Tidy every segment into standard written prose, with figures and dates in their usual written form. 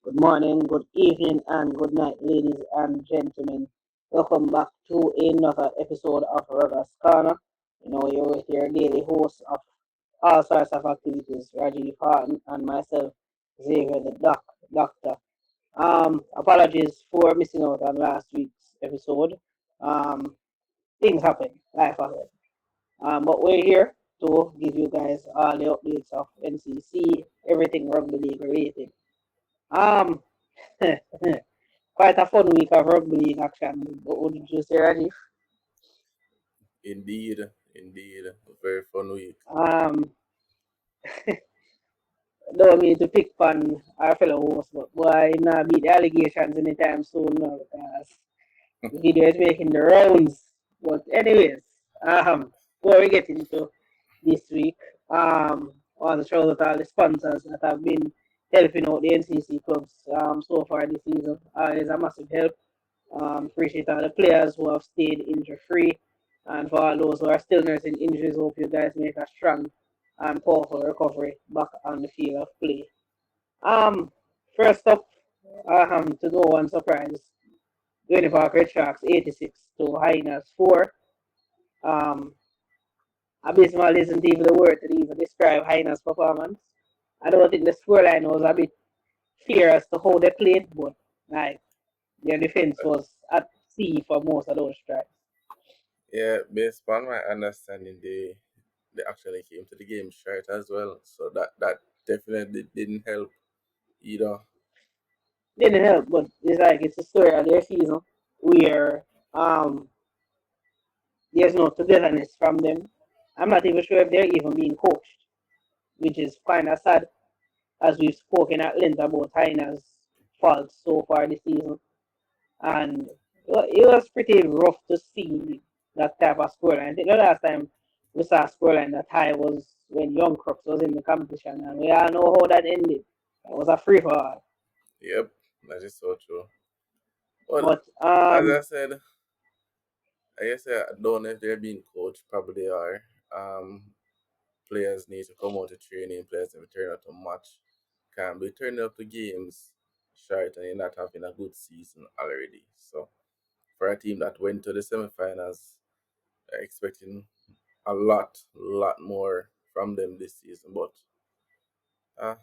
Good morning, good evening, and good night, ladies and gentlemen. Welcome back to another episode of Ruggers Corner. You're with your daily host of all sorts of activities, Rajiv Harton, and myself, Xavier Doctor. Apologies for missing out on last week's episode. Um, Things happen, life happens. But we're here to give you guys all the updates of NCC, everything rugby league related. Um, Quite a fun week of rugby league action. What would you say, Rajiv? Indeed, a very fun week. Um, don't mean to pick on our fellow host, but boy, him not beat the allegations anytime soon now because the video is making the rounds. But anyways, before we get into this week, I want to shout out all the sponsors that have been helping out the NCC clubs so far this season. It's a massive help. Appreciate all the players who have stayed injury free, and for all those who are still nursing injuries, hope you guys make a strong and powerful recovery back on the field of play. Um, First up, to no one's surprise, Winnie Park Red Sharks 86 to Hyenas 4. Um, Abysmal isn't even the word to even describe Hyenas' performance. I don't think the scoreline was a bit fair as to how they played, but like their defense was at sea for most of those tries. Yeah, based on my understanding, they actually came to the game short as well, so that definitely didn't help either. Didn't help, but it's a story of their season where um there's no togetherness from them. I'm not even sure if they're even being coached, which is kind of sad as we've spoken at length about Hyena's faults so far this season. And it was pretty rough to see that type of scoreline. I think the last time we saw a scoreline that high was when Young Crooks was in the competition, and we all know how that ended. It was a free for all. Yep, that is so true. Well, But as I said, I guess I don't know if they're being coached. Probably they are. Players need to come out to training. Players need to turn out to match. Can't be turning up to games short and you're not having a good season already. So for a team that went to the semifinals, expecting a lot more from them this season. But uh,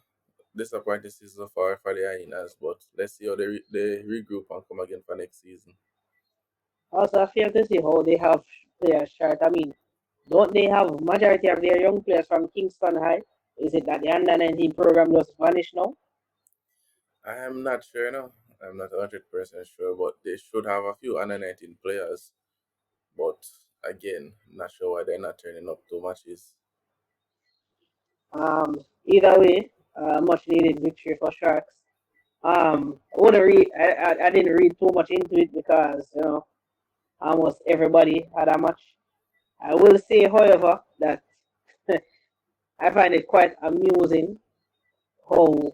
disappointing season so far for the Hyenas. But let's see how they regroup and come again for next season. also, I feel to see how they have players short. I mean, don't they have majority of their young players from Kingston High? Is it that the under 19 program just vanished now? I am not sure now. I'm not 100% sure, but they should have a few under 19 players. But again, not sure why they're not turning up to matches. Either way, much needed victory for Sharks. I want to read. I didn't read too much into it because almost everybody had a match. I will say, however, that I find it quite amusing how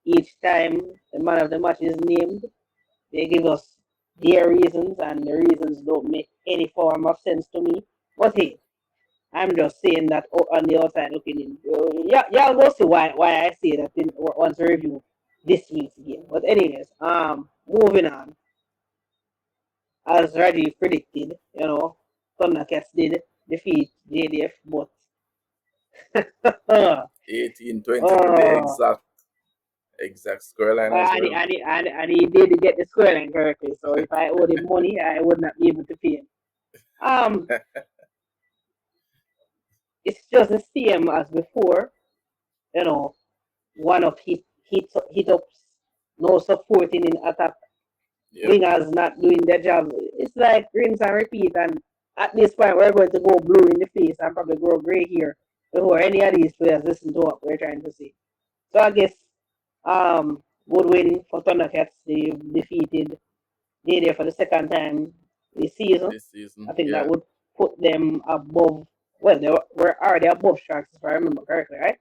each time the man of the match is named, they give us their reasons, and the reasons don't make any form of sense to me. But hey, I'm just saying that on the outside looking in. Yeah, y'all go see why I say that once we review this week's game. But anyways, moving on. As Rajiv predicted, Thundercats did defeat JDF, but 18-20 to be oh, exact scoreline as well. and he did get the scoreline correctly. So if I owed him money, I would not be able to pay him. Um, it's just the same as before. You know, one of hit ups, no supporting in attack, Yep. wingers not doing their job. It's like rinse and repeat. And at this point, we're going to go blue in the face and probably grow gray here before any of these players listen to what we're trying to say. So I guess good win for Thundercats. They defeated they there for the second time this season. This season, I think that yeah. would put them above. Well, were already above Sharks if I remember correctly, right?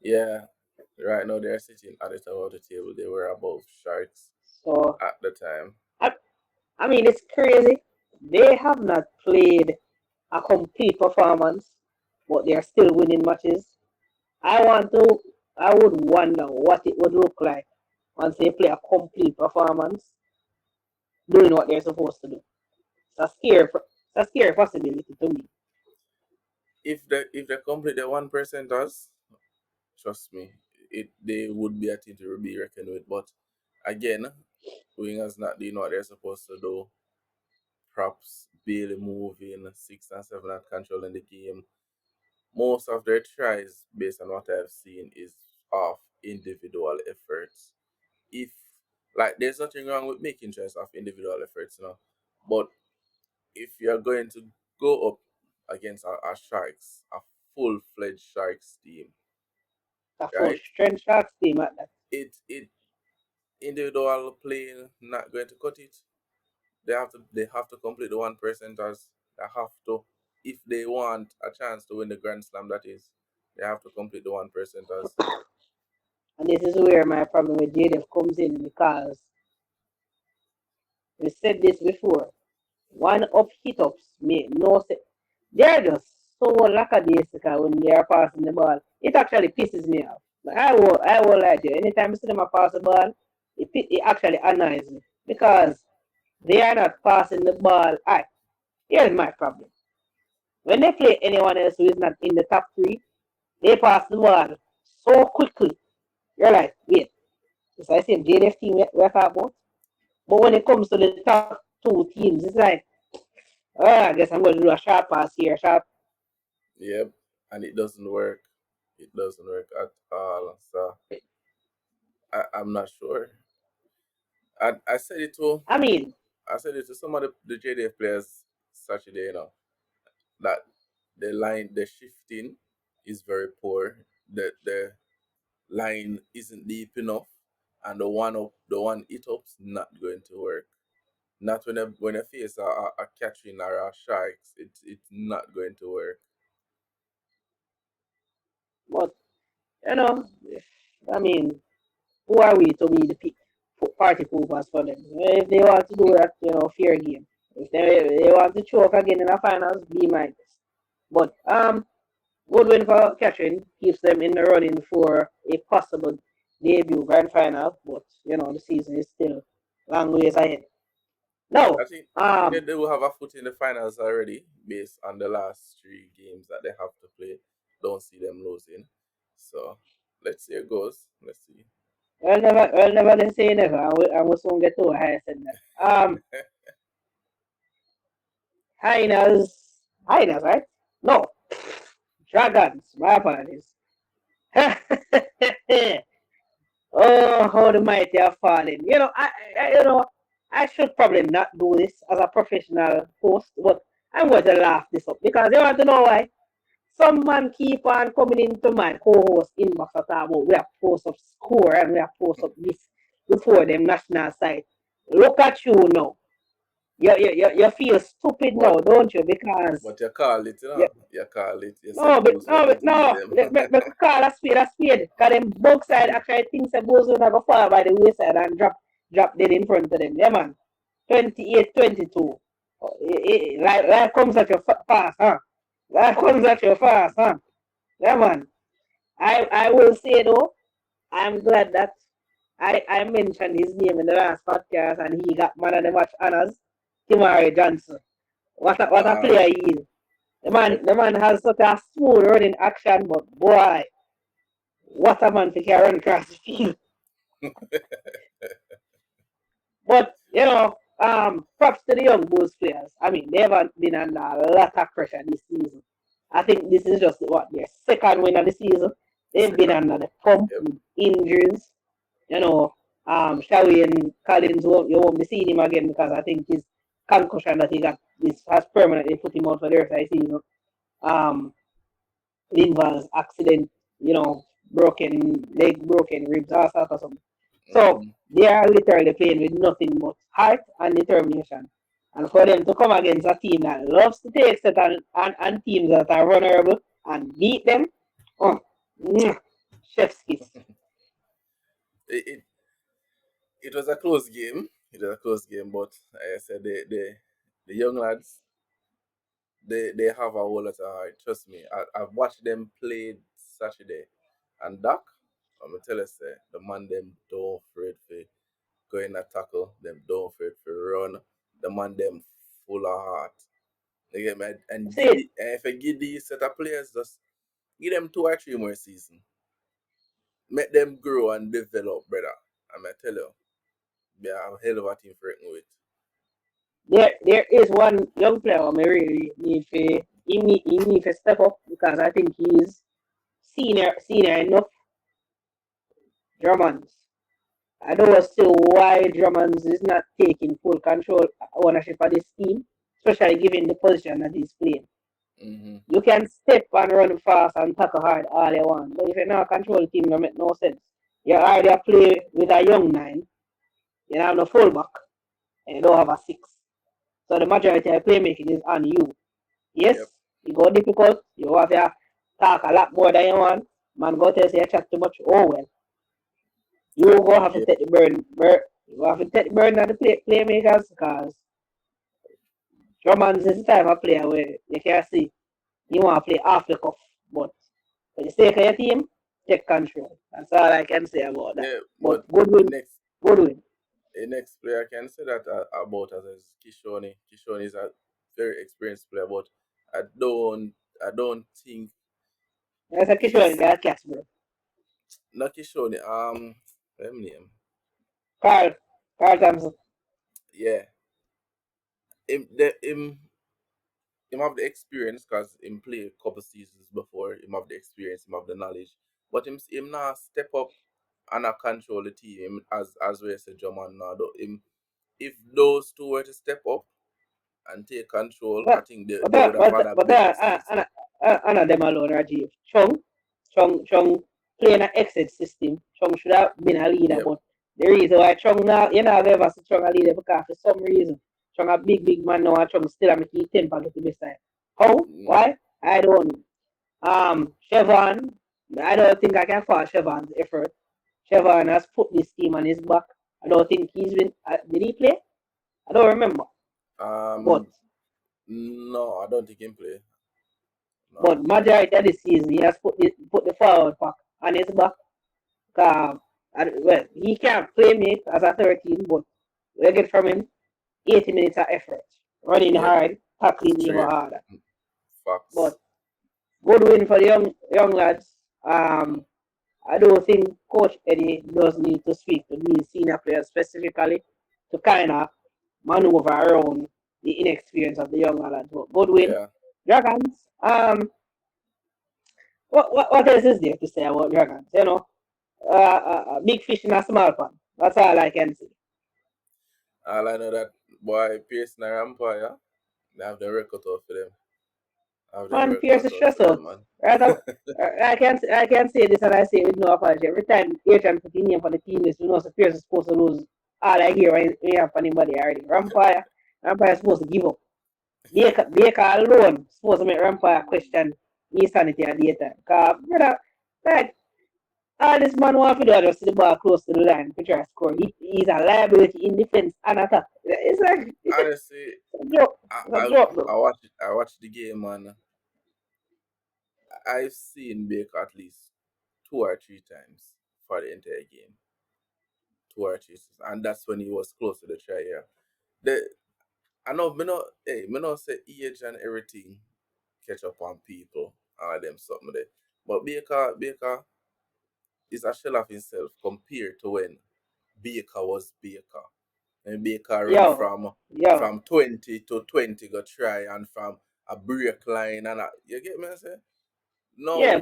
Yeah. Right now they're sitting at the top of the table. They were above Sharks So at the time. I, I mean, it's crazy. They have not played a complete performance, but they're still winning matches. I want to. I would wonder what it would look like once they play a complete performance doing what they're supposed to do. It's a scary possibility to me. If they complete the 1%ers, trust me, they would be a team to be reckoned with. But again, wingers not doing what they're supposed to do. Props barely moving, 6 and 7 at controlling the game. Most of their tries, based on what I've seen, is off individual efforts. If like there's nothing wrong with making tries off individual efforts, but if you're going to go up against our Sharks, a full-fledged Sharks team, A full right? strength Sharks team at that. It individual playing not going to cut it. They have to complete the 1%ers. They have to, if they want a chance to win the Grand Slam, that is, they have to complete the 1%ers. And this is where my problem with JDF comes in because we said this before. One up hit ups make no sense. They're just so lackadaisical when they are passing the ball. It actually pisses me off. Like, I won't lie to you. Anytime I see them pass the ball, it actually annoys me because they are not passing the ball. Here's my problem. When they play anyone else who is not in the top three, they pass the ball so quickly. You're like, wait, is I say JDF team we're talking about? But when it comes to the top two teams, it's like, I guess I'm going to do a sharp pass here, sharp. Yep, and it doesn't work. It doesn't work at all. So I'm not sure. I said it to I mean, some of the JDF players Saturday, that the shifting is very poor. The line isn't deep enough, and the one it up's not going to work. Not when I face a catching or a sharks, it's not going to work. but, you know, I mean, who are we to be the party poopers for them? If they want to do that, fair game. If they want to choke again in the finals, be my guest. But good win for Catherine keeps them in the running for a possible debut grand final. But the season is still long ways ahead. I No, think I think that they will have a foot in the finals already based on the last 3 games that they have to play. Don't see them losing. So let's see how it goes. Let's see. well, never they say never. I will soon get to higher said that. Hyenas, right? No, dragons. My apologies. Oh, how the mighty are falling. I should probably not do this as a professional host, but I'm going to laugh this up because you want to know why. Some man keep on coming into my co-host inbox at about we have post up score and we have post up this before them national site. Look at you now. You feel stupid now, but don't you? Because but you call it, you, You call it. You say no, but Bulls were no, going but to beat no. them. Me call a spade. Cause them both side actually thinks the Bulls gonna go far by the wayside and drop dead in front of them. Yeah, man. 28-22. Life comes at you fast, huh? Life comes at you fast, huh? Yeah, man. I will say though, I'm glad that I mentioned his name in the last podcast and he got man of the match honors. Timari Johnson. What a Ah, player he is. The man, yep. the man has such a smooth running action, but boy, what a man to carry run across the field. But props to the young Bulls players. I mean, they haven't been under a lot of pressure this season. I think this is just what their second win of the season. They've been Second under win. the pump Yep. with injuries. You know, Shawi and Collins, you won't be seeing him again because I think his concussion that he got has permanently put him out for the rest of the season. Um, Linval's accident, broken leg, broken ribs, all sorts of something. So Hmm. they are literally playing with nothing but heart and determination. And for them to come against a team that loves to take set and teams that are vulnerable and beat them, oh, chef's kiss. It, it it was a close game. It was a close game, but like I said the young lads, they have a whole lot of heart. Trust me. I've watched them play Saturday, and Doc. I'm gonna tell you, say, the man them don't afraid for go in a tackle, them don't afraid for run. The man them full of heart. You get me? And See it. if I give these set of players, just give them 2 or 3 more seasons. Make them grow and develop, brother. I'm gonna tell you, they are a hell of a team for reckon with. There is one young player I really need to he need to step up because I think he's senior enough. Drummonds. I don't see why Drummonds is not taking full control ownership of this team, especially given the position that he's playing. Mm-hmm. You can step and run fast and tackle hard all you want, but if you not control the team, it make no sense. You already play with a young nine, you have no fullback, and you don't have a six. So the majority of playmaking is on you. Yep. Yes, it go difficult. You have to talk a lot more than you want. Man, go tell say you chat too much. Oh well, you Got go big have to game. take the burden. You have to take the burden of the playmakers because Drummond is the type of player where you can see you want to play off the cuff, but for the sake of your team, take control. That's all I can say about that. Yeah, But but good the win, next good win. the next player I can say that about us is Kishoni. Kishoni is a very experienced player, but I don't think That's a Kishore he's got catch, bro. not Kishoni. Let me name. Carl, Carl Thompson. Yeah, him have the experience because him play a couple seasons before. Him have the experience. Him have the knowledge, but him now step up and control the team as we say German now. Him if those two were to step up and take control, I But think but they would have had a but better season. Anna them alone, Rajiv. Chung playing an exit system. Chung should have been a leader, Yep. but the reason why Chung now you know ever see Chung a leader because for some reason Chung a big man now and Chung still a make his temper get to be side. How? Mm, Why? I don't know. Chevron, I don't think I can fault Chevron's effort. Chevron has put this team on his back. I don't think he's been. Did he play? I don't remember. But Um, no, I don't think he can play. No. majority of the season he has put the forward pack on his back. Well, he can't play me as a 13, but we get from him 80 minutes of effort, running Yep. hard, tackling even Straight harder. But facts. good win for the young lads. I don't think Coach Eddie does need to speak to these senior players specifically to kind of maneuver around the inexperience of the young lads. But good win. Yeah. Dragons. What else is there to say about Dragons? You know, big fish in a small pond. That's all I can say. All I know that boy Pierce and Rampire, they have the record out for them. Have them Man, Pierce record is out stressed for them, out. man. Right? I can say this and I say it with no apology. Every time Adrian put in name for the team list, we know so Pierce is supposed to lose. All I hear when we have anybody already. Rampire is supposed to give up. Baker alone supposed to make Rampire question his sanity at the time. Because, brother, like, all this man want to do is just see the ball close to the line to try to score. He's a liability in defense and attack. It's like, it's Honestly, a joke. I, It's a I joke, bro. I watched the game, man. I've seen Baker at least 2 or 3 times for the entire game. 2 or 3 times. And that's when he was close to the try, yeah. The I know me know say age and everything catch up on people and them something there. But Baker is a shell of himself compared to when Baker was Baker. And Baker run Yo, yo. from 20 to 20 go try and from a break line and you get me I say? Yeah, No,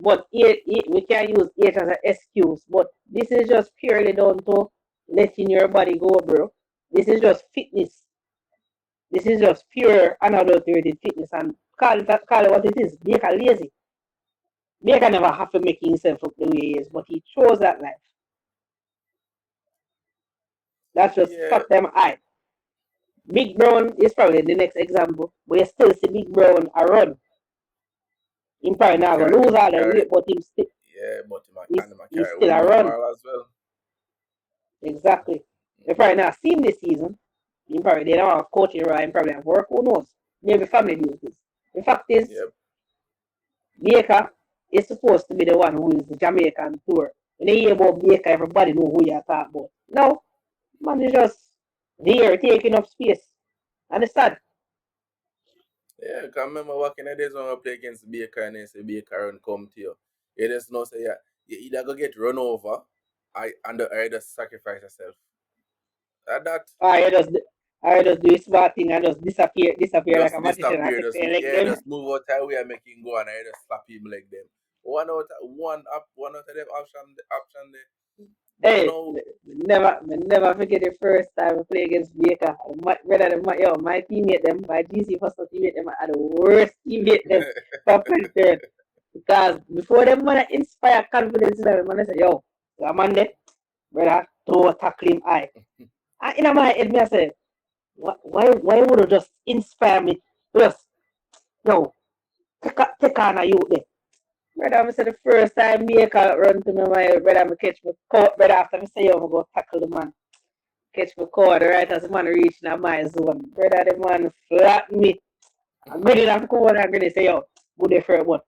but we can use age as an excuse. But this is just purely down to letting your body go, bro. This is just fitness. This is just pure unadulterated fitness, and call it what it is. Baker lazy. Baker never have to make himself look the way he is, but he chose that life. That's just yeah, fuck them eye. Big Brown is probably the next example, but you still see Big Brown a run. Him probably not gonna lose him a all that carry weight, but but him he's, and him a he's carry still one a more run. ball as well. Exactly. If right now seen this season, you probably they don't have coaching right, and probably have work, who knows? Maybe family duties. The fact is, Yep. Baker, is supposed to be the one who is the Jamaican tour. When you hear about Baker, everybody know who you're talking about. No, man is just there taking up space. Understand? Yeah, because I remember back in the days when we play against Baker and they say Baker and come to you. You just know say yeah, you either go get run over or just sacrifice yourself. That I just I just do a smart thing and just disappear like just a magician. I disappear, take just say like yeah, them. just move out that way and make him go and I just slap him like them. One out of them option there. But Hey, no, never forget the first time we play against Baker. My teammate them, my GC first teammate them are the worst teammate them for return. Because before them man inspire confidence in them, man I say, yo, I'm on there, brother, throw tackle him high. And in my head, me I say, why would you just inspire me? Just, yo, take on a youth there. Brother, I said the first time Baker run to me, my brother, I catch me caught, brother, after me say, yo, I'm go tackle the man. Catch me caught, right as the man reaching my zone. Brother, the man flat me. I'm ready to come on and ready say, yo, go there for one.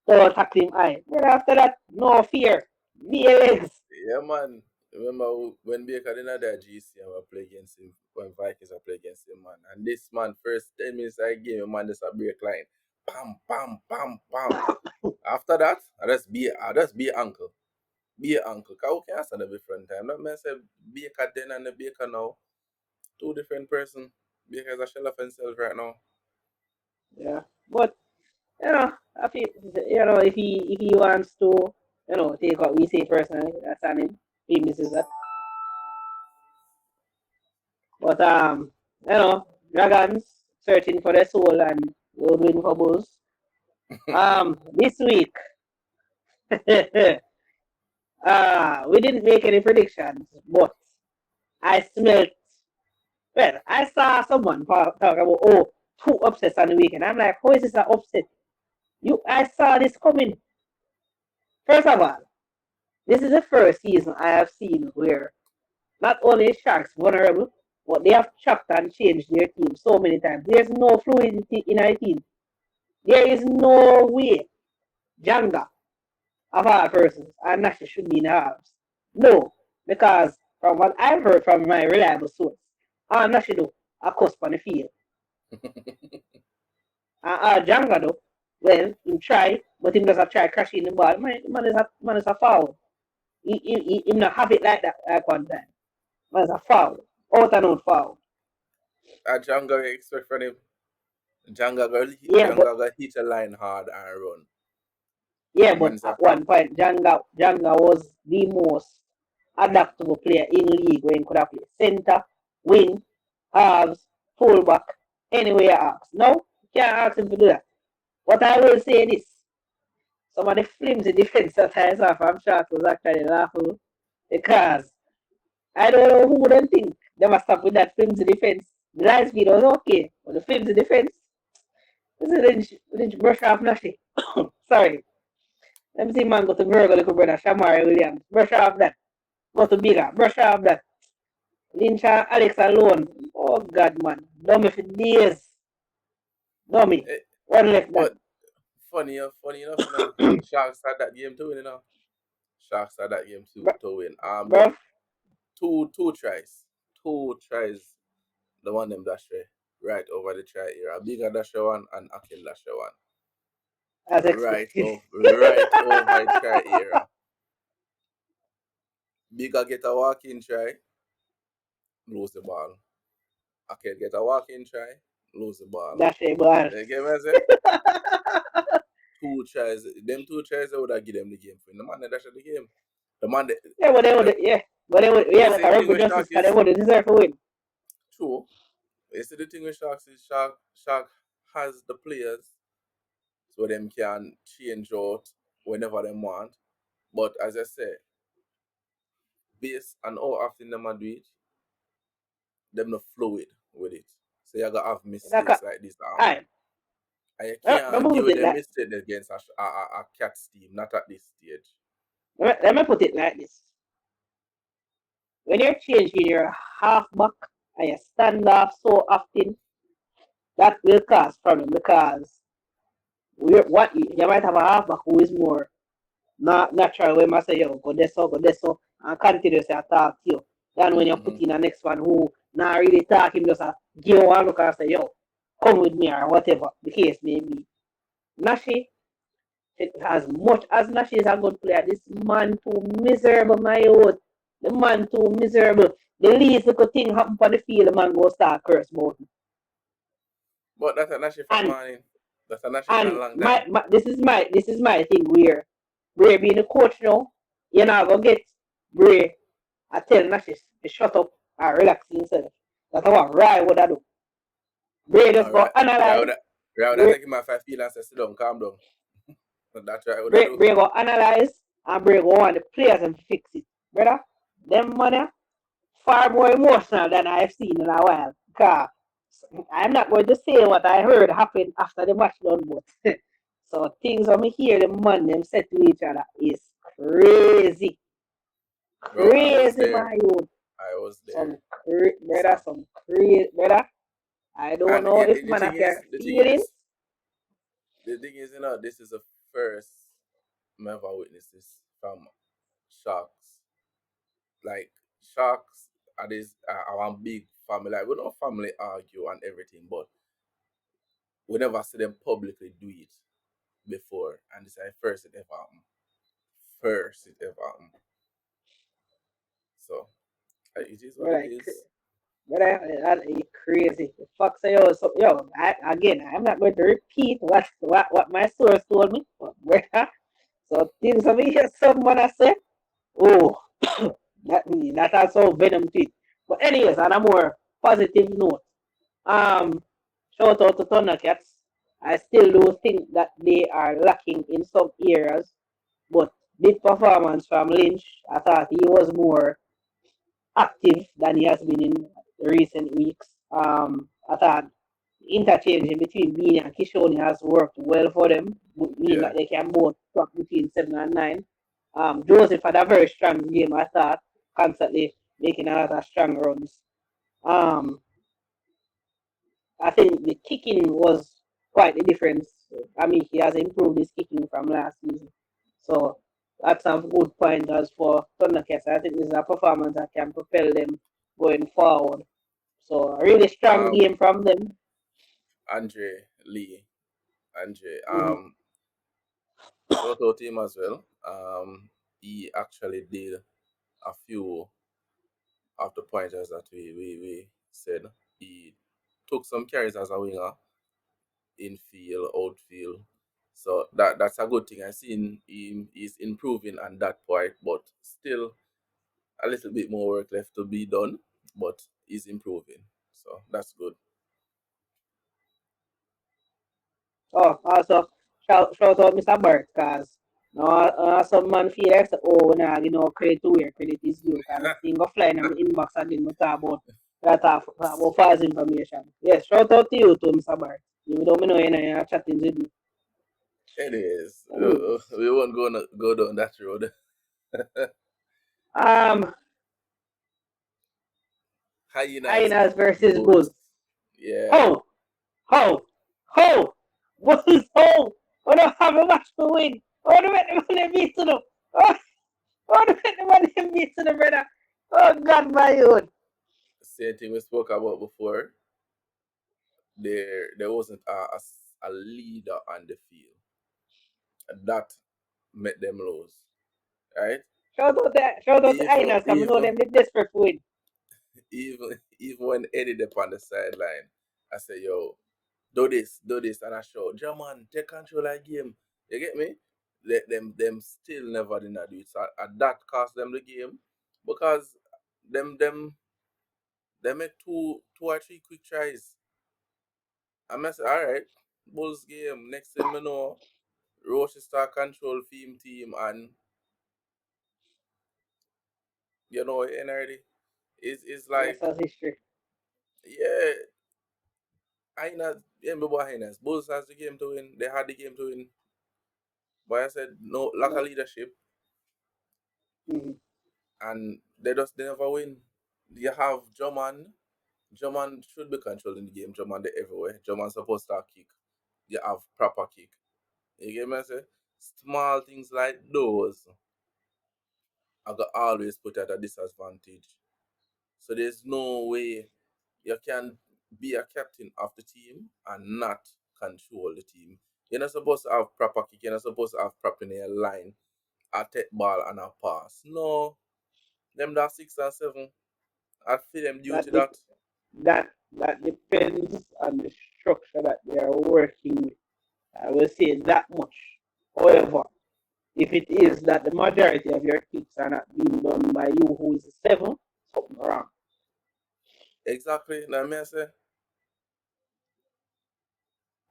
So tackle him high. Brother, after that, no fear. Be legs. yeah man. Remember when Baker didn't have that GC and we play against him when Vikings I play against him man. And this man first 10 minutes I game man just a break line. Pam pam pam pam. After that, I just be uncle. Be uncle. Cause we can stand a different time. That man say Baker then and the Baker now. Two different person. Baker is a shell of himself right now. Yeah. But, I feel, if he wants to, take what we say personally, that's on him. He misses that. But, Dragons searching for their soul and will win for Bulls. This week, we didn't make any predictions, but I smelt, I saw someone talk about, two upsets on the weekend. I'm like, how is this an upset? I saw this coming. First of all, this is the first season I have seen where not only is Sharks vulnerable, but they have chopped and changed their team so many times. There's no fluidity in our team. There is no way Janga of all persons and Nash should be in the halves. No, because from what I've heard from my reliable source, all Nash do a cusp on the field. And Janga though, well, he try, but he doesn't try crashing the ball. Man is a foul. He not have it like that like one time. Man is a foul. Out and out foul. A Janga expect from him. Yeah, but Janga got hit a line hard and run. yeah, That man but is a at one point Janga was the most adaptable player in league when he could have played centre, wing, halves, fullback, anywhere you ask. No, you can't ask him to do that. But I will say this. Some of the flimsy defense that I saw from Sharks was actually laughable because I don't know who them think they must stop with that flimsy defense. The line speed was okay, but the flimsy defense, this is Lynch brush off nothing. Sorry. Let me see man go to Virgo, little brother, Shamari Williams. Brush off that. Go to Bigger. Brush off that. Lynch and Alex alone. Oh God man. Dummy for days. Dummy. eh, One left that. but funny enough, Sharks had that game to win, Sharks had that game to win. Bro, Them two tries. Two tries the one them dash right over the try here. A bigger dasher one and Akin dasher one. as Right expected. over right over the try era. Bigger get a walk-in try, lose the ball. Akin get a walk-in try, lose the ball. That's a ball. You get what I say? Two tries, them two tries they would have give them the game for the man that dash the game. The man that Yeah, but they the, would, yeah. But they would, you yeah, see like the a thing rugby with justice Shark because they is would deserve to win. true. You see the thing with Sharks is Shark has the players so them can change out whenever they want. But as I said, based on how often them a do it, them not fluid with it. So you gotta have Like, mistakes like this that happen. alright. And you Let can't me give put it them like, mistake against a Cats team, not at this stage. let me put it like this. When you're changing your halfback and you stand off so often, that will cause problem because what you might have a halfback who is more not natural when I say yo go this so and continuously attack you. Then when you put Mm-hmm. in the next one who not really talk him just give one look and say yo come with me or whatever the case may be. Nashi, as much as Nashi is a good player, this man too miserable, my youth. The man too miserable. The least little thing happen on the field, the man go start curse about it. But that's a Nashi fan, And man. That's a Nashi fan and long time. this is my thing where Bray being the coach now, you know go get Bray I tell Nashi to shut up and relax himself. That's what Rai would have do. Bray just All go right. analyze. Right, would I Bray, take him off 5 feet and say, sit down, calm down. That's right, would I do? Bray go analyze and Bray go on the players and fix it. Brother, them money far more emotional than I've seen in a while. Because I'm not going to say what I heard happened after the match done, but so things when me hear the man them said to each other is crazy. Bro, I was Crazy there. my youth. I was there. Brother, So, some crazy brother. I don't and know if the man thing have your is, the thing feelings. is, the thing is, this is the first me ever witnessed this from Sharks. Like, Sharks are this are one big family. Like, we don't family argue and everything, but we never see them publicly do it before. And this is the first it ever happened. First it ever happened. So, it is what it Brother, is. brother, that is crazy. The fuck say yo, so yo, again, I'm not going to repeat what my source told me, but brother, so things over here, someone I say, oh, that also venom to it. But anyways, on a more positive note, um, shout out to Thundercats. I still do think that they are lacking in some areas, but this performance from Lynch, I thought he was more active than he has been in recent weeks. I thought interchanging between Beanie and Kishoni has worked well for them, meaning Yeah. that they can both drop between 7 and 9. Joseph had a very strong game, I thought, constantly making a lot of strong runs. Um, I think the kicking was quite the difference. I mean, he has improved his kicking from last season. So that's a good pointers for Thundercats. I think this is a performance that can propel them going forward. So a really strong Um, game from them. Andre Lee. Andre. Mm. Shout out to him as well. He actually did a few of the pointers that we said. He took some carries as a winger, infield, outfield. So that's a good thing. I seen him is improving on that point, but still a little bit more work left to be done. But he's improving, so that's good. Oh, also shout out Mr. Burt, cause no, some man feel like say, oh, nah, you know, credit to where credit is due, cause the thing go flying in my inbox again, we talk about false information. Yes, shout out to you too, Mr. Burt. Even though me know you know you're chatting with me. Anyways, Anyways, we won't go down that road. um, Hyenas, Hyenas versus Bulls. Bulls. Yeah, Ho, ho, ho, Bulls, ho. Oh, don't have a match to win. Oh, don't make the money beat to them. Oh, don't make the money beat to them, brother. Oh, God, my own. same thing we spoke about before. There wasn't a leader on the field. That made them lose, right? Shout out to Even Hyenas, because I know even them they desperate to win. even when Eddie up on the sideline, I say, "Yo, do this," and I show, "German, take control of the game." You get me? Them still never did not do it. So that cost them the game because them they make two or three quick tries. I mess all right. Bulls game. Next thing me know, Roche start control team and already. It's The like rest is history. yeah, Hyenas, yeah, remember Hyenas. Bulls has the game to win. They had the game to win. But I said no lack of No. leadership Mm-hmm. and they never win. You have Drummond. Drummond should be controlling the game. Drummond they everywhere. Drummond supposed to kick. You have proper kick. You get me? I say small things like those I got always put at a disadvantage. So there's no way you can be a captain of the team and not control the team. You're not supposed to have proper kick. You're not supposed to have proper near line, a take ball and a pass. No, them that 6 and 7. I feel them due That to dep that. that depends on the structure that they are working with. I will say that much. However, if it is that the majority of your kicks are not being done by you who is a seven, something wrong. Exactly. Now me I say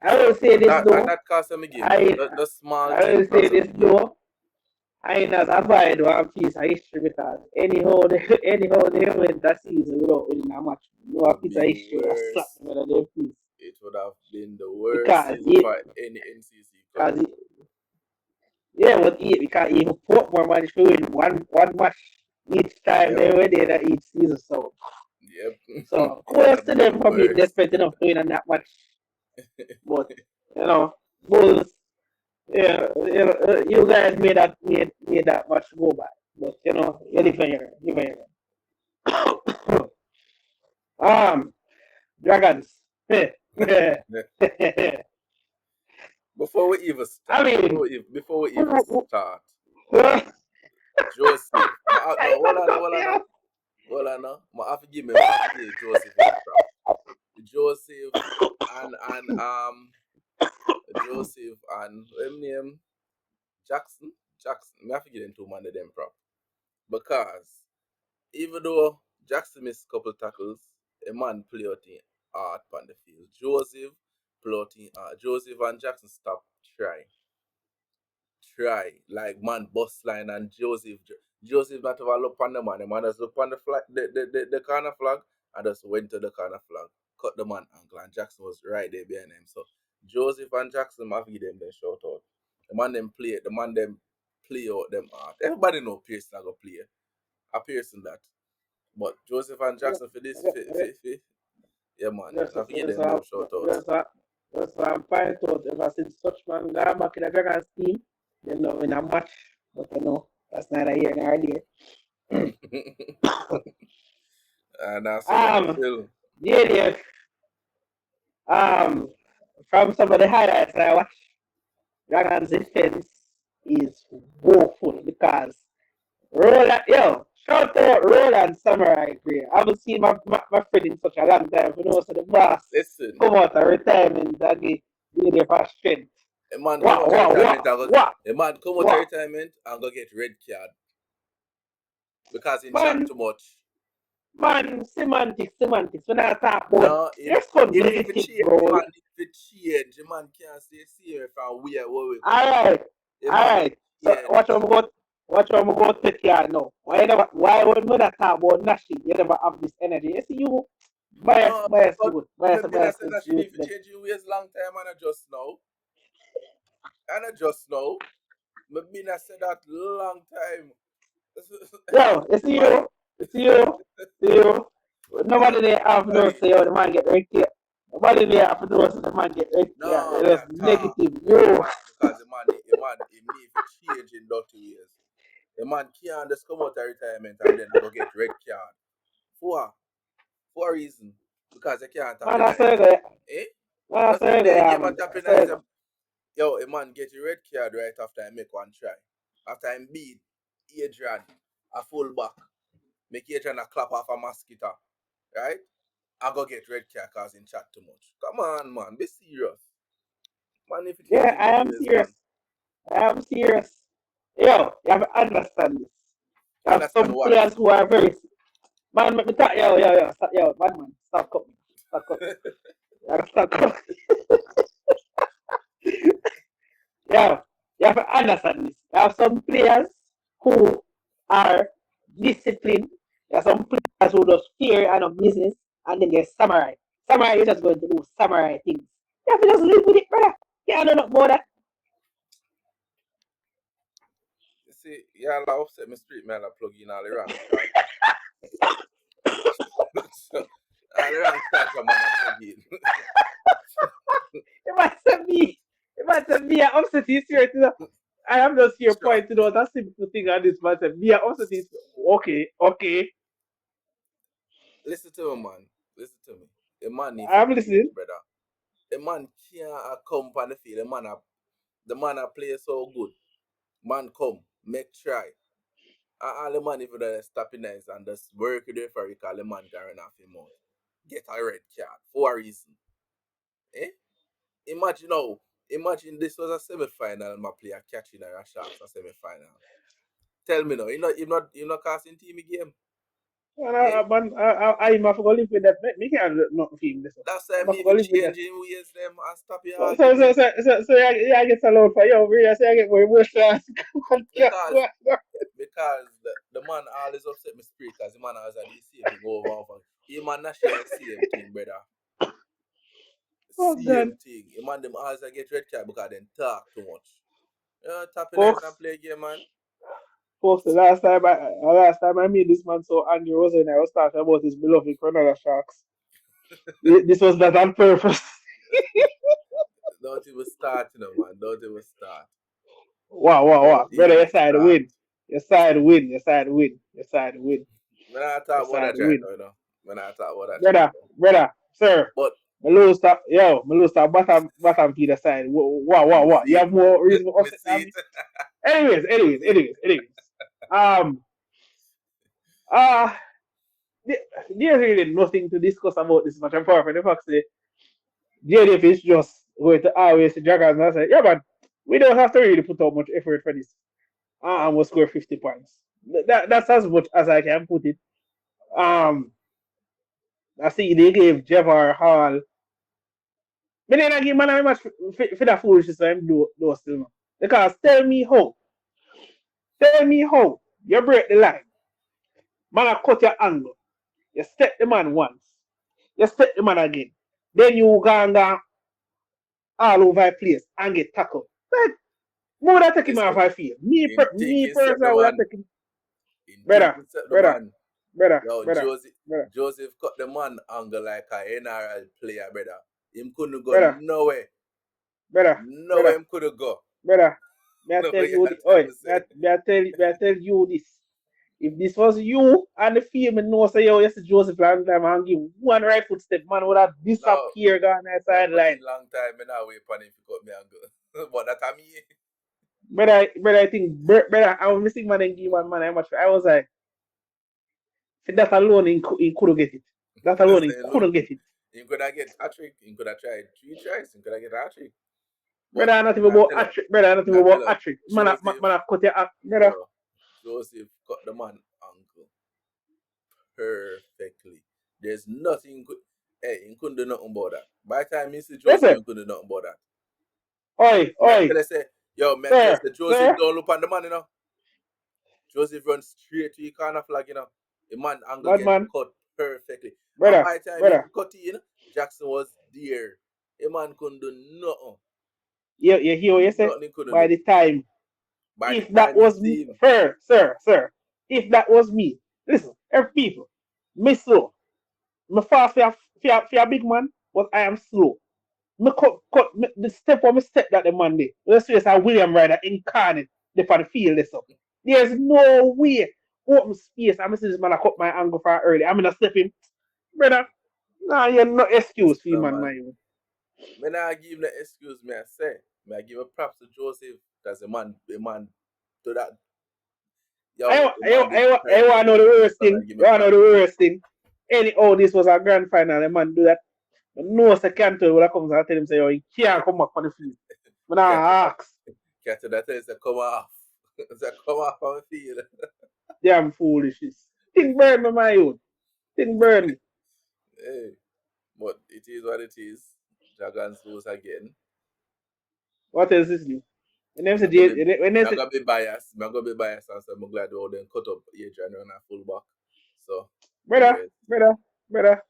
I will say this and though. that cost them a game. I The small I thing will say cost them this a game. though. I not avoid one piece of history because anyhow they went that season without winning a match. It No a would piece of be history would have slapped worse. them out of their face. It would have been the worst Because season it for any NCC club. because yeah, but because even Portmore managed to win one match each time Yep. they were there that each season. Yep. So It would kudos have to been the them for being worst. desperate enough to win on that match. But you know, Bulls, yeah, you guys made that match go by. But you know, you live and you learn. Um, Dragons. I Before we even start, mean, before we even start, I Joseph, no, hold on, hold on, don't hold on, no. I have to give Joseph him prop. Joseph and Joseph and what him name Jackson, Jackson. I have to give them two man of them prop because even though Jackson missed a couple tackles, a man play out in art on the field. Joseph play out in art. Joseph and Jackson stop try like man bust line and Joseph not even look on the man. The man just look on the flag the corner flag and just went to the corner flag. Cut the man ankle and Jackson was right there behind him. So Joseph and Jackson I give them the shout out. The man them play out them art. Everybody know Pearson go play. A Pearson that. But Joseph and Jackson for this yeah man. That's I forget that's them what shout outs. that's what that's what I'm finding out. Ever since such man got back in the Dragons team, they not win a match. But you know, that's neither here nor there. And I said that um, still. yeah, from some of the highlights I watched, Dragons defense is woeful because Roland, yo, shout out Roland Samurai Gray. I haven't seen my friend in such a long time. You know, so the boss Listen. come out of retirement and be there for strength. A man come What, out of what, retirement what, and go what, a man come out of what? retirement and go get red card because in chat Man, too much. man, semantics. When I talk about, No, let's he need to cognitive, change. The bro. man need to change. The man can't stay serious from where we come from. Alright, The man need alright. to So change. watch how I'm going to take care now. Why when I talk about Nashi, you never have this energy? You see you No, bias but good, maybe I bias said good that she with need to them. change in ways long time and I just know. And I just know. Maybe I said that long time. Yo, it's Man, you, it's you, it's you. Nobody there have no hey, say how the man get right here. Nobody there have no say the man get right here. no, me It's a talk. negative. Me a You, talk because the man him need to change in dirty ways. The man can't just come out of retirement and then I go get red card. For for a reason. Because they can't man, I capitalize. say that. Eh? Man, I Just to say play the that. game and I say capitalize that. them. Yo, a man get a red card right after I make one try. After I beat Adrian, a full back. Make Adrian a clap off a mosquito. Right? I go get red card cause in chat too much. Come on, man. Be serious. Man, if you change Yeah, in I dirty am ways, serious. man. I am serious. Yo, you have to understand this. You have Understand some what? players who are very man. Let me talk. Yo, stop, yo, man, stop cutting, stop cutting. You have to stop cutting. Yeah, you have to understand this. You have some players who are disciplined. There are some players who just fear and of business, and then there's samurai. Samurai, you're just going to do samurai things. You have to just live with it, brother. You can't do nothing more that. You see, y'all upset me street man I plug in all the wrong start. So, all the wrong start man I plug in. It might be, it might Me, I upset is here. I am just here Sure. pointing out a simple thing on this matter. Me, I upset is okay, okay. Listen to me, man. Listen to me. A man need to I'm change, listening. brother. A man can't come on the field. The man a play so good. Man come, make try. And all the man if you stop in nice and just work with the referee call the man can run off him out. Get a red card for a reason. Eh? Imagine now. Imagine this was a semi-final and my player catching a sharks a semi-final. Tell me now, you not casting team game. And Eh? man, I'm going to live with that. Me can't not film this. That's why I'm me going to even live with that. changing ways them and stop your So, argument. yeah, I get allowed for you. I say I get more emotional. Because the man always upset my spirit because the man always had the same thing over and over. He man not share the same thing, brother. Oh God, Same thing. He man them always get red card because they talk too much. Tapping nice and folks. play game, man. Folks, the last time I made this man so angry was when I was talking about his beloved Granada Sharks. This was not on purpose. Don't even start, man. Don't even start. Wow. Don't Brother, even your side start. win. Your side win. Your side win. Your side win. When I Your talk about side that right win. now, When I talk about that right Brother, now. brother, sir. But Me lose that bottom feeder side. me Wow. You see it. have more reason to Me upset see than it. me. Me see it. Anyways. Um, uh, there's really nothing to discuss about this match. Apart from the fact that JDF is just going to always the Dragons and say, yeah, man, we don't have to really put out much effort for this. And we'll score 50 points. That's as much as I can put it. Um, I see they gave Jevar Hall. But then I give man much for that foolishness I'm do still now. Because tell me how you break the line. Man, I cut your angle. You step the man once. You step the man again. Then you go and go all over the place and get tackled. But more than take him off Listen, I feel. in Me thinking step personally the would have man. taken In brother, thinking step the brother, man. brother, Yo, brother, brother, Joseph cut the man angle like a NRL player, brother. Him couldn't go brother, nowhere. brother, Nowhere brother, him couldn't go. brother. May I No, tell you you have the tell oi, me say. may I tell you this. If this was you and the film and know say yo, yes Joseph Landry and give one right footstep, man would have No, disappeared on that me I put sideline. in long time and I wait for him to cut me angle. But that I mean But I think brother, I was missing man and give one man how much I was like, for that alone he couldn't get it. That alone he say look, couldn't get it. he could have get a trick, he could have tried 3 tries, he could have get a trick. But Brother, not even I about tell you, hat trick. Brother, not even I tell about you, hat trick. Joseph, Man, I cut your hat. Brother, yo, Joseph cut the man ankle perfectly. There's nothing good. Hey, he couldn't do nothing about that. By the time Mr. Joseph, listen. he couldn't do nothing about that. Me I Oi, tell you say, yo, me I tell you sir, say, Joseph sir, don't look on the man, Joseph run straight to the corner flag, The man angle bad get man. cut perfectly. And Brother, by the time he brother. cut it, Jackson was there. The man couldn't do nothing. You hear what you say? Nothing he couldn't By do. the time, By the if that time he was see me, him, sir, if that was me, listen, every people, me slow. Me fast for a big man, but I am slow. Me the step for me step that the man did. Let's say it's a William Ryder incarnate the for the field this up. There's no way open space. I'm see this man I cut my angle for early. I'm gonna step in. Brother, nah, you're no excuse listen for you, to man, man. man. Me not give him the excuse me I say. Me I give a props to Joseph because the man to that the man did I want to know the perfectly. worst So I thing. give You me want to know props the to worst Joseph. thing. Anyhow, this was a grand final. The man do that. No, say Cantor will come and tell him say, oh, he can't come back on the field. But Can't I ask. can't that is a come off. It's a come off on the field. Damn foolishness. Thing burn me, my own. Thing burn me. Hey, but it is what it is. Dragons lose again. What else is new? And them I'm say, not gonna be when they I'm say, gonna be biased. I'm gonna be biased and so I'm glad they all then cut up Adrian on a fullback. So brother, anyways, brother, brother,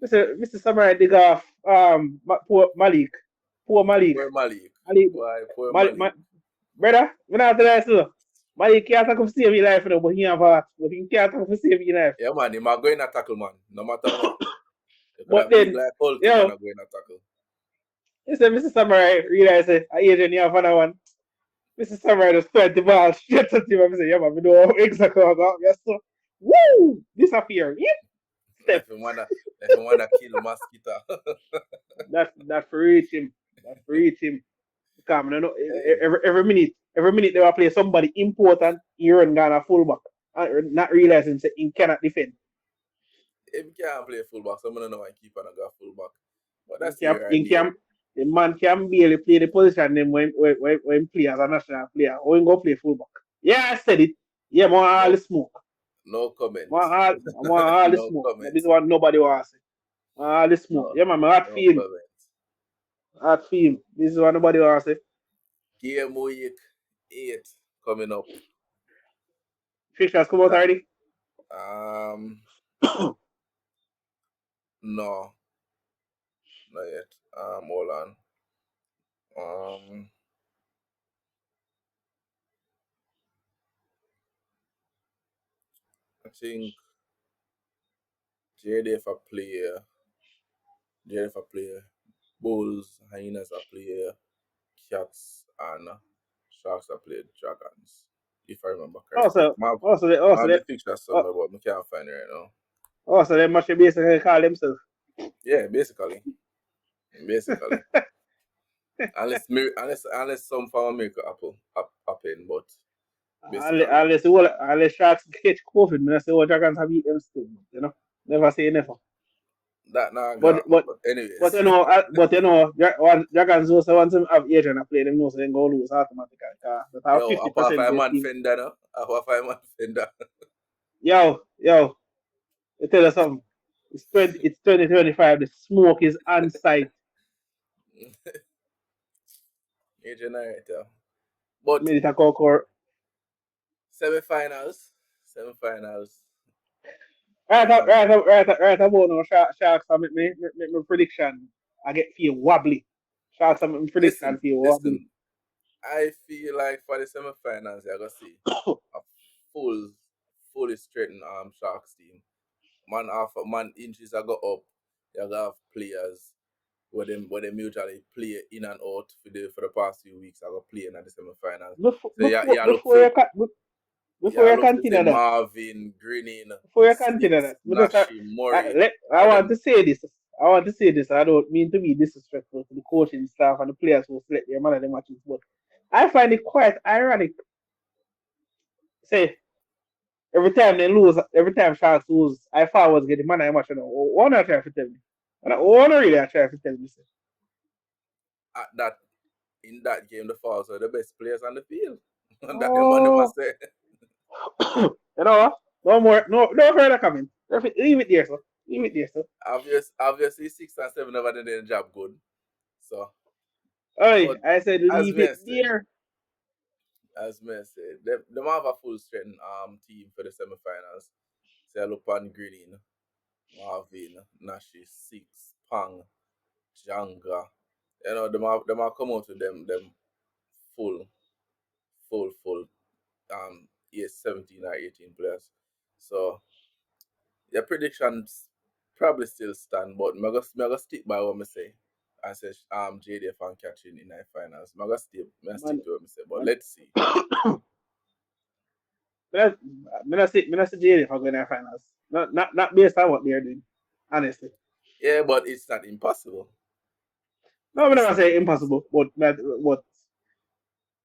Mr. Samurai dig off poor Malik. Poor Malik. poor Malik. Malik, Why poor Malik, Malik? brother, when I tell you so, Malik can't talk to save your life, you know, but he have heart. But he can't talk to save your life. Yeah man, him a going to tackle man, no matter what. You could But have big then, like Hulk, him man yo, a going to tackle. He said, Mr. Samurai, realize it. I Adrian, you have another one. Mr. Samurai just thread the ball straight to him. I said, yeah, man, we know exactly what I got. Yes, so, woo! Disappear. Yep. Step. If you wanna kill mosquito. That for reach him. That for reach him. Because I know Hey, every minute they will play somebody important, he run Ghana fullback. Not realizing that he cannot defend. if you can't play fullback, someone don't know why keep on a go fullback. But In that's camp, here or in there. camp, the man can barely play the position them when play as a national player. Or when go play fullback. Yeah, I said it. Yeah, more all No the smoke. no comment. More all the No smoke. comment. This is what nobody wants to say. All the smoke. No Yeah, man, my heart no for him. comment. Heart for him. This is what nobody wants to say. Game week 8 coming up. Fixtures come out That already. no, not yet. Hold on. Um I think JDF a player. JDF a player. Bulls, Hyenas a player. Cats and Sharks a player Dragons. If I remember correctly. Also, I have the fixture uh, somewhere, but I can't find it right now. they must basically call themselves. Yeah, basically. Basically. Unless some form of miracle happen, but basically. Unless Sharks catch COVID, man, I say, oh, Dragons have eat them still, you know. Never say never. That not gonna But happen. but But but anyways. Dragons also once them have Adrian and play them know so they go lose automatically. But have Yo, apart 50% from your man team. fender no? Apart from man fender. Yo, I tell you something. It's 2025. The smoke is on site. New generator. But Minute a call. semi-finals. Semi-finals. Right, Um right about now. Sharks, I make my prediction. I get feel wobbly. Sharks, I make my prediction feel wobbly. listen. I feel like for the semi-finals you're gonna see a full fully straightened Sharks team. Man inches I go up. You gonna have players where them usually play in and out for the past few weeks. I go play in the semi-finals. Before So yeah, before yeah, look before for you before yeah, you look for say continue that. Marvin, Greening, Before you continue Sticks, that, Nashi, Murray, I or want them to say this. I want to say this. I don't mean to be disrespectful to the coaching staff and the players who select their man of the matches, but I find it quite ironic. Say every time Sharks lose, I forwards get the man of the match. You know, one try to tell me. And one really I try to tell me. Say, at that in that game the Falls are the best players on the field. And that the man oh, must say. you know what? No more, no further comment. Leave it there, sir. Leave it there, sir. Obviously 6 and 7 never did their job good. So Oi, but I said as leave me it I say, there. them have a full strength team for the semifinals. Say I look on Green, Marvin, Nashi, Six, Pang, Janga. Them have come out with them full, full yes, 17 or 18 players. So your predictions probably still stand, but me go stick by what me say. I say JDF and catching in the finals. Me Man, stick to what me say. But man. let's see. Me not say Jalen for going to finals. Not based on what they're doing. Honestly. Yeah, but it's not impossible. No, I'm It's never not say impossible, impossible. but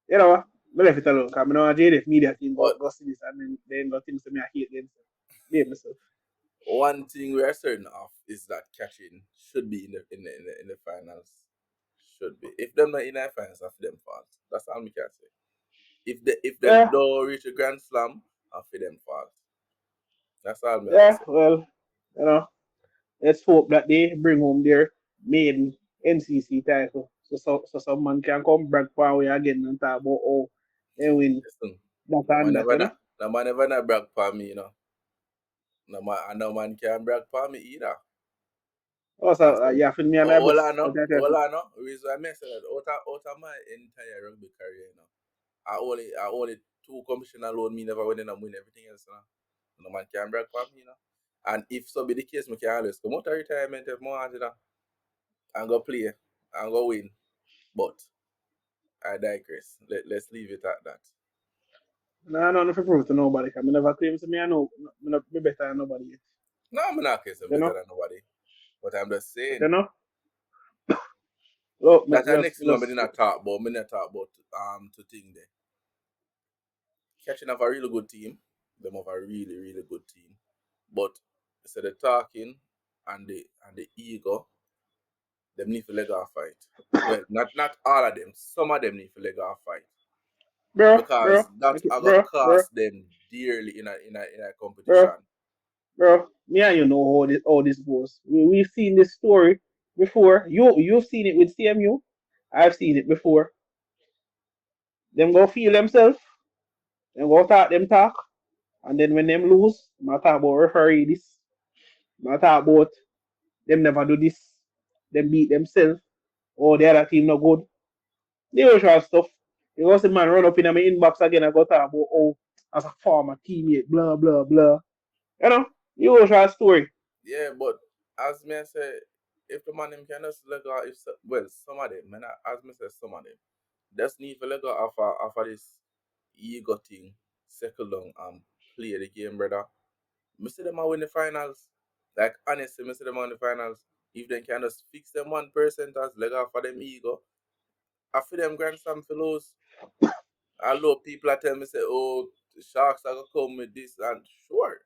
you know, me left it alone. Because I know JDF media team But go see this and then go think to me I hate them. So, blame myself. one thing we are certain of is that catching should be in the finals. Should be. If them not in the finals, that's them fault. That's all me can say. If them Yeah, don't reach a grand slam, that's for them fault. That's all me have to yeah, say. well, you know, let's hope that they bring home their main NCC title. So someone can come back for way again and talk about oh they win Listen, that no and man that, never you know? na, no man never na brag for me, No man can brag for me either. I Also, said, yeah, for me and my all I boss. know, all I know, the reason I mentioned that out of my entire rugby career, I only two competition alone, me never win and I win everything else, No man can brag for me, And if so be the case, me can always come out of retirement if more, and go play. and go win. But I digress. Let's leave it at that. Nah, nothing for prove to nobody. I never claim to me I know me better than nobody yet. No, I'm not saying You better know? than nobody. But I'm just But you saying know? Look, that our next one I did not talk about. Me not talk about two things there. Catching have a really good team. Them have a really, really good team. But instead of talking and the ego, them need to leg off fight. Well, not all of them. Some of them need to leg off fight. Because that are gonna bro, cost them dearly in a bro, competition. me and you know how this goes. We've seen this story before. You've seen it with CMU. I've seen it before. Them go feel themselves, them go talk them talk, and then when them lose, I talk about referee this, I talk about them never do this, them beat themselves, or the other team not good. The usual stuff. You go see man run up in my inbox again and go talk about as a former teammate, blah blah blah. You know, the usual story. Yeah, but as me I say, if the man them can just leg off, well, some of them, man, as me say, some of them, just need to leg off of this ego thing, settle down and play the game, brother. Me see them a win the finals. Like honestly, me see them win the finals. If they can just fix them 1% as leg off of them ego, I feel them Grand Slam for lose. I know people are telling me say, oh, the Sharks are gonna come with this and sure.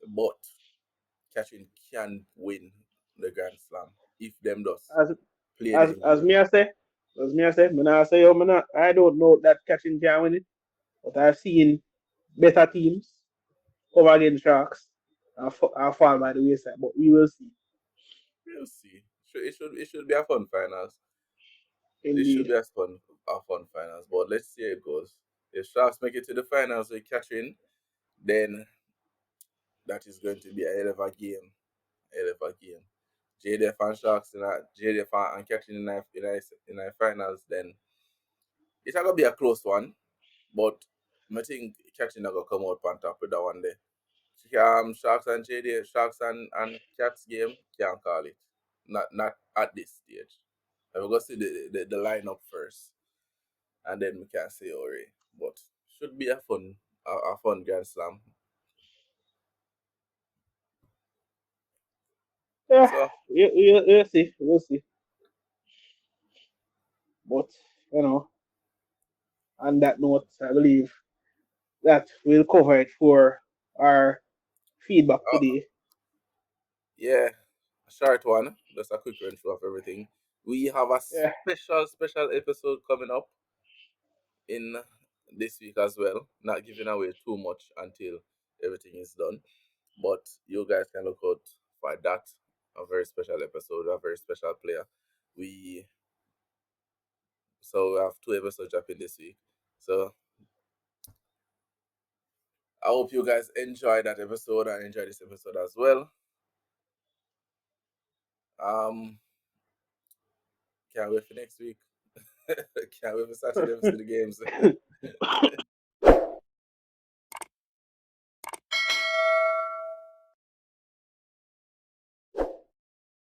But Catching can win the Grand Slam if them does As play as them as me game. I say, me I say, yo, I don't know that catching can win it, but I've seen better teams come against Sharks and fall by the wayside. But we will see. We'll see. It should be a fun finals. It should Indeed. be a fun finals. But let's see how it goes. If Sharks make it to the finals with Catching, then that is going to be a hell of a game. A hell of a game. JDF and Sharks in a JDF and Catching in a finals, then it's not gonna be a close one. But I think Catching not gonna come out on top with that one there. Sharks and JD, Sharks and Cats game, can't call it. Not at this stage. I will go see the lineup first, and then we can say already. But should be a fun Grand Slam. Yeah, So we'll see. We'll see. But you know, on that note, I believe that we'll cover it for our feedback uh, today. yeah, a short one, just a quick run through of everything. We have a Yeah. special episode coming up in this week as well. Not giving away too much until everything is done. But you guys can look out for that. A very special episode, a very special player. We we have two episodes dropping this week. So I hope you guys enjoy that episode and enjoy this episode as well. Um, can't wait for next week. Can't wait for Saturday to see the games.